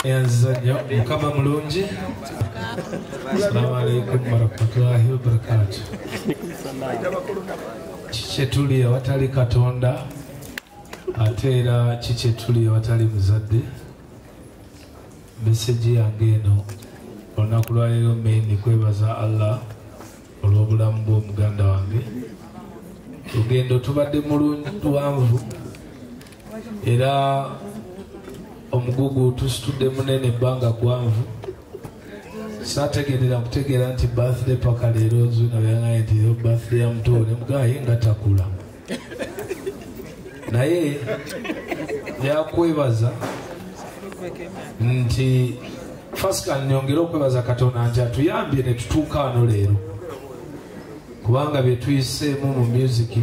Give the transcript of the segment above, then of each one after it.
Enzanyo mukama mulungi. Assalamu alaikum warahmatullahi wabarakatuh. Kichetuli awatali Katonda ate era kichetuli awatali muzadde. Message yange eno olunaku lwa leero main kwebaza Allah olw'obulamu bw'omuganda wange. Lugendo tubadde mulungi luwanvu era omugugu tusitudde munene ebbanga gwanvu. Saategeerera kutegeera nti birthday paka leero zuna byangaye nti birthday ya muto ne mugaye nga takula naye yakwebaza nti fasika nyongera okwebaza Katonda nti atuyambye ne tutuuka wano leero kubanga bye tuyiseemu mu music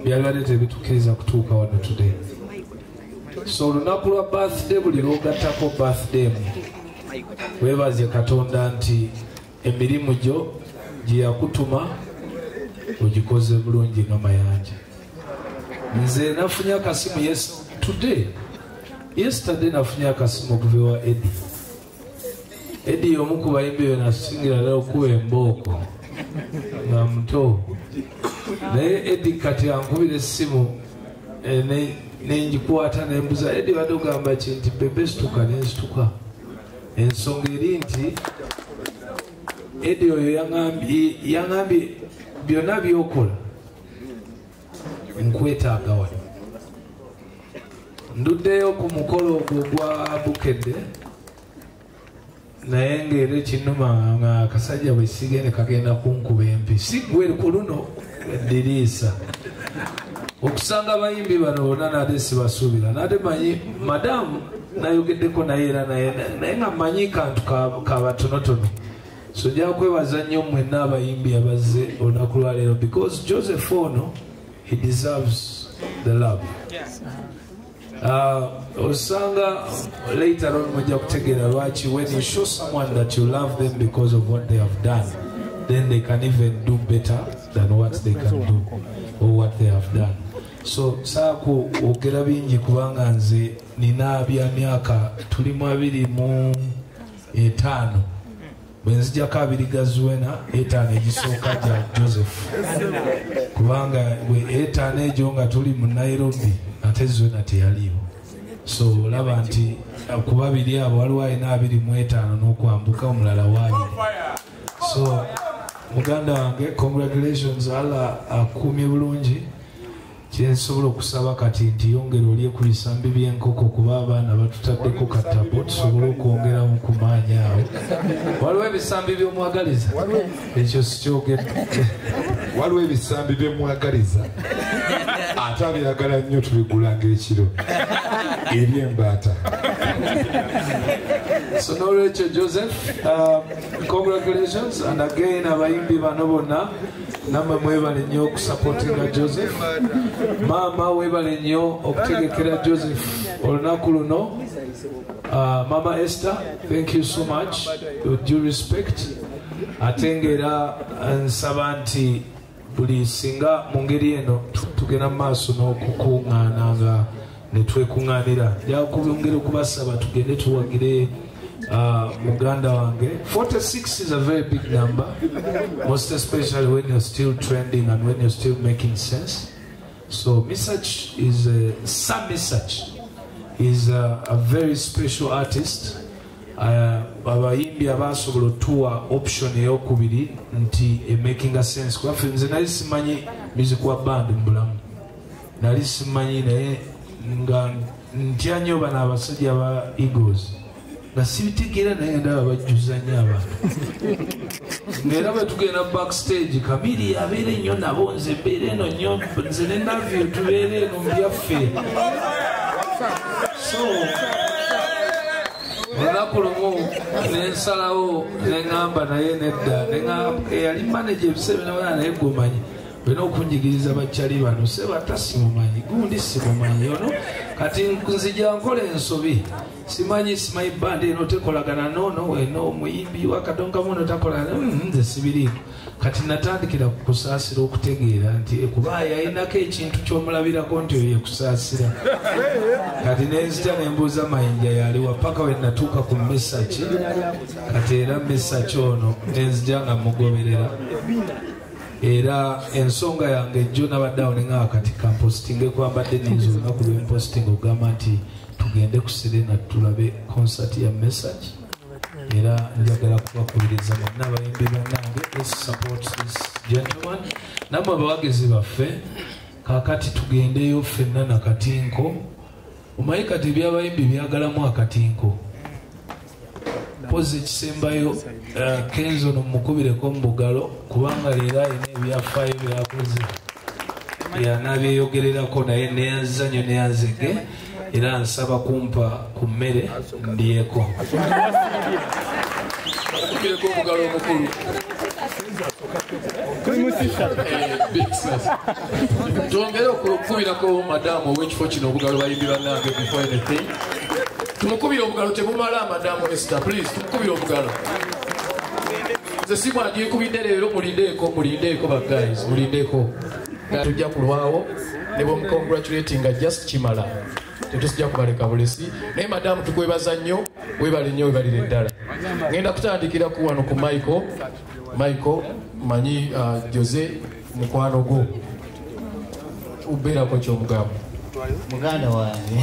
byabadde tebitukkiriza kutuuka wano today. So olunaku lwa birthday buli lwogattako birthday mu weebaze Katonda nti emirimu gyo gye yakutuma ogikoze bulungi nga mayanja. Nze nafunye akasimu yesterday nafunye akasimu okuva ewa Eddie y'omu ku bayimbi be nasingira ddala okuba embooko nga muto naye Eddie kati ankubira essimu nenjikwata nembuza Eddie badde ogamba ki nti Bebe situka nensituka. Ensonga eri nti Eddie oyo yaŋambye byonna byokola nkwetaaga wano. Nduddeyo ku mukolo ogwo gwa bukedde naye ng'era ekinnuma nga akasajja bwe sigende kagenda kunkuba empi sigwe ku luno eddiriisa okusanga abayimbi bano bonna nate sibasuubira nate manyi madamu nayogeddeko naye era naye nga manyi kantu kabatonotono. So nja kwebaza nnyo mwenna abayimbi abazze olunaku lwa leero because Joseph ono he deserves the love. Osanga later on mujja kutegeera lwaki when you show someone that you love them because of what they have done then they can even do better than what they can do or what they have done. So saako ogera bingi kubanga nze nina bya myaka tuli mu 25 bwenzijjako 2 ga Zuena 5 egisooka gya Joseph kubanga 5 egyo nga tuli mu Nairobi ate Zuena teyaliwo. So olaba nti ku 2 abo waliwo alina 25 n'okwambuka omulala waali. So muganda wange congratulations, Allah akuumye bulungi. Kyensobola okusaba kati nti yongera olye ku bisambi by'enkoko kuba abaana batutaddeko katabo tusobole okwongeramu ku maanyi awo. Waliwo ebisambi by'omwagaliza ekyo sikyogedde. Waliwo ebisambi by'omwagaliza ate abyagala nnyo tubigulanga ekiro eby'embaata. So n'olwekyo Joseph, congratulations and again abayimbi bano bonna namwe mwebale nnyo okusupportinga Joseph. Mama webale nnyo okutegekera Joseph olunaku luno. Mama Esther, thank you so much with due respect. Atengera nsaba nti buli singa mu ngeri eno tugenda mu maaso n'okukuŋŋaana nga ne twekuŋŋaanira. Njakubongera okubasaba tugende tuwagire muganda wange. 46 is a very big number, most especially when you're still trending and when you're still making sense. So Misach is Sam Misach is a very special artist. Abayimbi abasobola otuwa option ey'okubiri nti making a sense. Kwafe nze nali simanyi music wa band mu bulamu, nali simanyi naye nga ntya nnyo bano abasajja aba Eagles nga sibitegeera naye ndaba bajjuza nnyo abantu ng'era bwe tugenda backstage Kamiri abeera ennyo nabo nze mbeera eno nnyo nze ne Navio tubeera eno mu byaffe. So olunaku lumu nensalawo neŋŋamba naye nedda eyali manager ebiseera naye gwomanyi olina okunjigiriza bakyali bano sebata simumanyi gundi simumanyi ono kati nzija nkola ensobi simanyi bandi eno tekolagana nono eno omuyimbi wakatongamuno takolagana nze sibiriiko kati natandikira kukusaasira okutegeera nti kubaaya ayinako ekintu kyomulabirako nti oyo yekusaasira kati nenzita nembuuza mayinja yaliwa paka we natuuka ku mesaki kati era mesaki ono nenzija nga mugoberera era ensonga yange ejjo nabaddeawo nenga kati kampositinge kwambadde ninza olunaku lwempositinga ogamba nti tugende ku Serena tulabe concert ya message era njagala kubakubiriza mwenna abayimbi bannange let's support this gentleman namwe abawagizi baffe kakati tugendeyo ffenna nakatinko omanyi kati ebyabayimbi byagalamu akatinko pozi ekisembayo Kenzo nomukubireko mu bugalo kubanga leero alina ebyafaayo byakoze yanabyeyogererako naye neyanzanyo neyanzege era nsaba kumpa ku mmere ndyeko okubireko omugalo omukulu twongere okukubirako madamu ow'ekifo kino obugalo bayimbi bannange before anything tumukubire obugalo tebumala madamu Esther please tumukubire obugalo nze simwagyekubidde leero mulindeeko bagays mulindeeko tujja kulwawo ne bwemukongratulatinga just kimala tetujja kubaleka bulesi naye madamu tukwebaza nnyo webale nnyo webalire ddala ngenda kutandikira ku wano ku Michael manyi Jose mukwano gwo ubeerako kyomugamba muganda wange